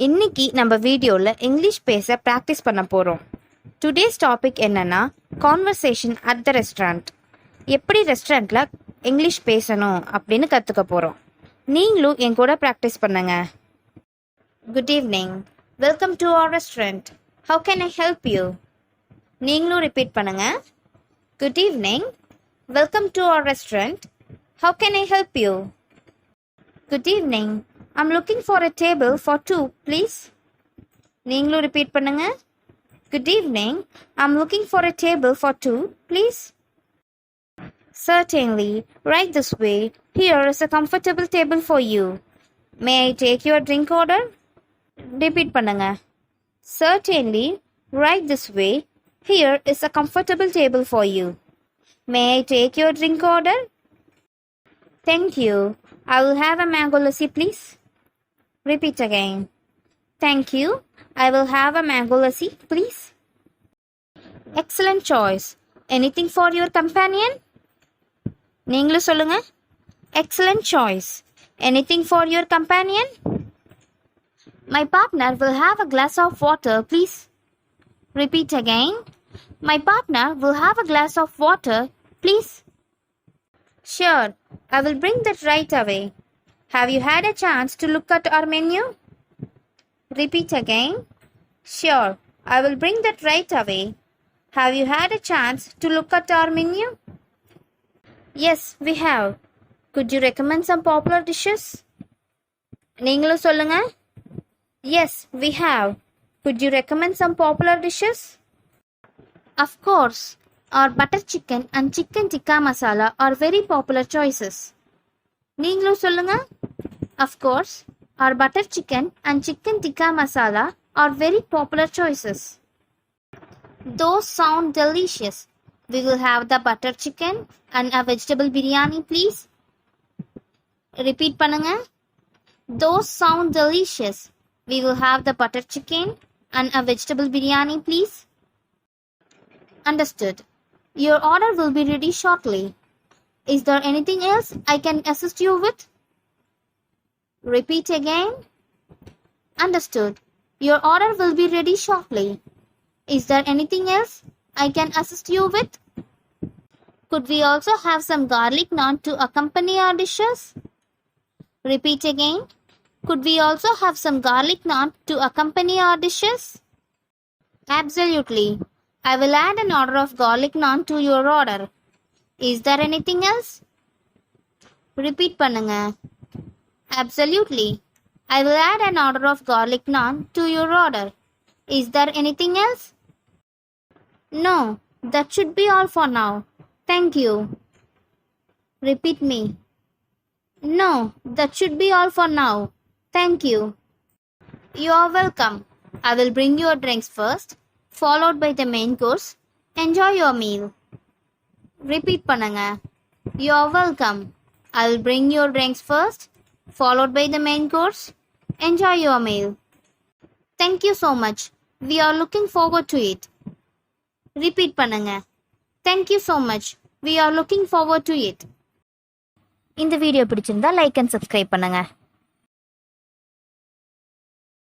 இன்னைக்கு நம்ம வீடியோவில் இங்கிலீஷ் பேச ப்ராக்டிஸ் பண்ண போகிறோம். டுடேஸ் டாபிக் என்னன்னா கான்வர்சேஷன் அட் த ரெஸ்டாரண்ட். எப்படி ரெஸ்டாரண்ட்டில் இங்கிலீஷ் பேசணும் அப்படின்னு கற்றுக்க போகிறோம். நீங்களும் என் கூட ப்ராக்டிஸ் பண்ணுங்க. Good evening, welcome to our restaurant. How can I help you? நீங்களும் ரிப்பீட் பண்ணுங்க. Good evening, welcome to our restaurant. How can I help you? Good evening. I'm looking for a table for two, please. நீங்களும் repeat பண்ணுங்க. Good evening. I'm looking for a table for two, please. Certainly. Right this way. Here is a comfortable table for you. May I take your drink order? Repeat பண்ணுங்க. Certainly. Right this way. Here is a comfortable table for you. May I take your drink order? Thank you. I will have a mango lassi, please. Repeat again. Thank you. I will have a mango lassi, please. Excellent choice. Anything for your companion? நீங்களும் சொல்லுங்க. Excellent choice. Anything for your companion? My partner will have a glass of water, please. Repeat again. My partner will have a glass of water, please. Sure, I will bring that right away. Have you had a chance to look at our menu? Repeat again. Sure, I will bring that right away. Have you had a chance to look at our menu? Yes, we have. Could you recommend some popular dishes? நீங்களும் சொல்லுங்க. Yes, we have. Could you recommend some popular dishes? Of course. Our butter chicken and chicken tikka masala are very popular choices. நீங்களும் சொல்லுங்க. Of course, our butter chicken and chicken tikka masala are very popular choices. Those sound delicious. We will have the butter chicken and a vegetable biryani, please. Repeat பண்ணுங்க. Those sound delicious. We will have the butter chicken and a vegetable biryani, please. Understood. Your order will be ready shortly. Is there anything else I can assist you with? Repeat again. Understood. Your order will be ready shortly. Is there anything else I can assist you with? Could we also have some garlic naan to accompany our dishes? Repeat again. Could we also have some garlic naan to accompany our dishes? Absolutely. I will add an order of garlic naan to your order. Is there anything else? Repeat பண்ணுங்க. Absolutely. I will add an order of garlic naan to your order. Is there anything else? No, that should be all for now. Thank you. Repeat me. No, that should be all for now. Thank you. You are welcome. I will bring your drinks first, followed by the main course. Enjoy your meal. Repeat பண்ணுங்க. You are welcome. I will bring your drinks first, followed by the main course. Enjoy your meal. Thank you so much. We are looking forward to it. Repeat பண்ணுங்க. Thank you so much. We are looking forward to it. இந்த video பிடிச்சிருந்தா like and subscribe பண்ணுங்க.